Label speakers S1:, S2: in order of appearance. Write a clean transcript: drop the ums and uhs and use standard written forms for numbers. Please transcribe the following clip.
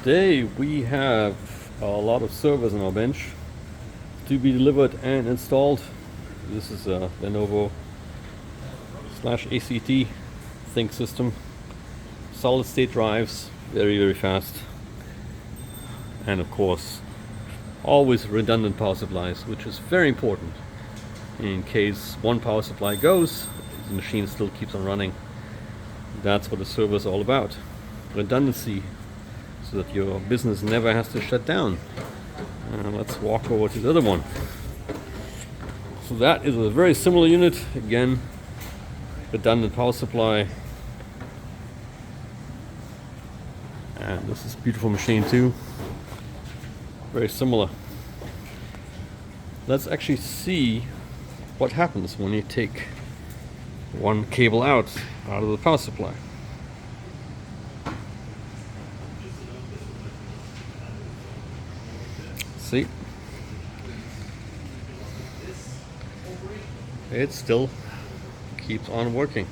S1: Today we have a lot of servers on our bench to be delivered and installed. This is a Lenovo /ACT Think system. Solid state drives, very fast. And of course, always redundant power supplies, which is very important. In case one power supply goes, the machine still keeps on running. That's what a server is all about. Redundancy, so that your business never has to shut down. Let's walk over to the other one. So that is a very similar unit. Again, redundant power supply. And this is a beautiful machine too. Very similar. Let's actually see what happens when you take one cable out of the power supply. See? It still keeps on working.